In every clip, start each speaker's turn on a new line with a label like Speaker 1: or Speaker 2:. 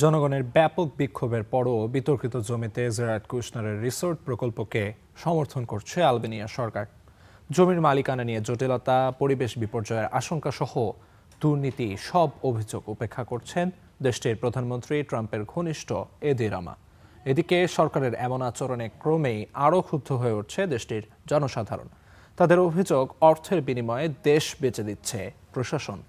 Speaker 1: জনগণের ব্যাপক বিক্ষোভের পরও বিতর্কিত জমিতে জেরার্ড কুশনারের রিসোর্ট প্রকল্পকে সমর্থন করছে আলবেনিয়া সরকার। জমির মালিকানা নিয়ে জটিলতা, পরিবেশ বিপর্যয়ের আশঙ্কা সহ দুর্নীতি সব অভিযোগ উপেক্ষা করছেন দেশটির প্রধানমন্ত্রী ট্রাম্পের ঘনিষ্ঠ এদি রামা। এদিকে সরকারের এমন আচরণে ক্রমেই আরও ক্ষুব্ধ হয়ে উঠছে দেশটির জনসাধারণ। তাদের অভিযোগ, অর্থের বিনিময়ে দেশ বেচে দিচ্ছে প্রশাসন।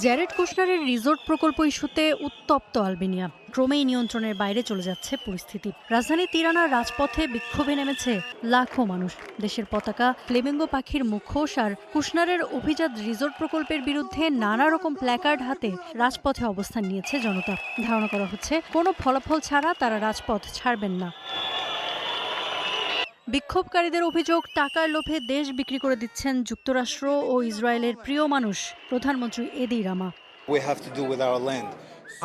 Speaker 2: জ্যারেড কুশনারের রিসোর্ট প্রকল্প ইস্যুতে উত্তপ্ত আলবেনিয়া। ক্রমেই নিয়ন্ত্রণের বাইরে চলে যাচ্ছে পরিস্থিতি। রাজধানী তিরানার রাজপথে বিক্ষোভে নেমেছে লাখো মানুষ। দেশের পতাকা, ফ্লেমিঙ্গো পাখির মুখোশ আর কুশনারের অভিজাত রিসোর্ট প্রকল্পের বিরুদ্ধে নানা রকম প্ল্যাকার্ড হাতে রাজপথে অবস্থান নিয়েছে জনতা। ধারণা করা হচ্ছে কোনো ফলাফল ছাড়া তারা রাজপথ ছাড়বেন না। বিক্ষোভকারীদের অভিযোগ, টাকার লোভে দেশ বিক্রি করে দিচ্ছেন যুক্তরাষ্ট্র ও ইসরায়েলের প্রিয় মানুষ প্রধানমন্ত্রী এদি রামা।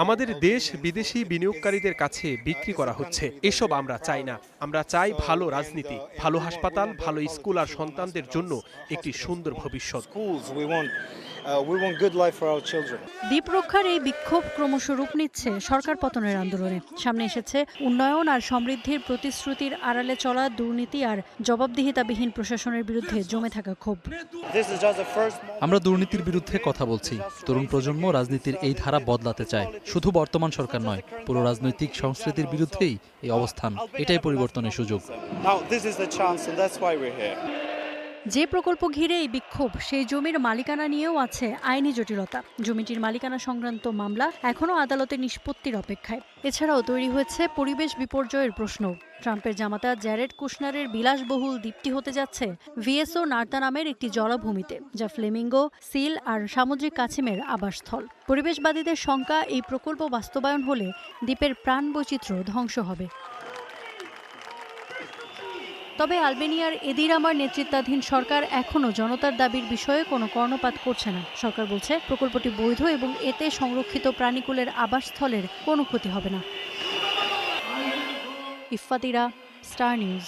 Speaker 3: আমাদের দেশ বিদেশি বিনিয়োগকারীদের কাছে বিক্রি করা হচ্ছে। এসব আমরা চাই না। আমরা চাই ভালো রাজনীতি, ভালো হাসপাতাল, ভালো স্কুল আর সন্তানদের জন্য একটি সুন্দর ভবিষ্যৎ।
Speaker 2: দ্বীপ রক্ষার এই বিক্ষোভ ক্রমশ রূপ নিচ্ছে সরকার পতনের আন্দোলনে। সামনে এসেছে উন্নয়ন আর সমৃদ্ধির প্রতিশ্রুতির আড়ালে চলা দুর্নীতি আর জবাবদিহিতাবিহীন প্রশাসনের বিরুদ্ধে জমে থাকা ক্ষোভ।
Speaker 4: আমরা দুর্নীতির বিরুদ্ধে কথা বলছি। তরুণ প্রজন্ম রাজনীতির এই ধারা বদলাতে চায়। শুধু বর্তমান সরকার নয়, পুরো রাজনৈতিক সংস্কৃতির বিরুদ্ধেই এই অবস্থান। এটাই পরিবর্তনের সুযোগ।
Speaker 2: যে প্রকল্প ঘিরে এই বিক্ষোভ, সেই জমির মালিকানা নিয়েও আছে আইনি জটিলতা। জমিটির মালিকানা সংক্রান্ত মামলা এখনও আদালতের নিষ্পত্তির অপেক্ষায়। এছাড়াও তৈরি হয়েছে পরিবেশ বিপর্যয়ের প্রশ্ন। ট্রাম্পের জামাতা জ্যারেড কুশনারের বিলাসবহুল দ্বীপটি হতে যাচ্ছে ভিএসও নার্তা নামের একটি জলাভূমিতে, যা ফ্লেমিঙ্গো, সিল আর সামুদ্রিক কাছিমের আবাসস্থল। পরিবেশবাদীদের শঙ্কা, এই প্রকল্প বাস্তবায়ন হলে দ্বীপের প্রাণ বৈচিত্র্য ধ্বংস হবে। তবে আলবেনিয়ার এদি রামার নেতৃত্বাধীন সরকার এখনও জনতার দাবির বিষয়ে কোনো কর্ণপাত করছে না। সরকার বলছে প্রকল্পটি বৈধ এবং এতে সংরক্ষিত প্রাণীকুলের আবাসস্থলের কোনো ক্ষতি হবে না। ইফফাতিরা, স্টার নিউজ।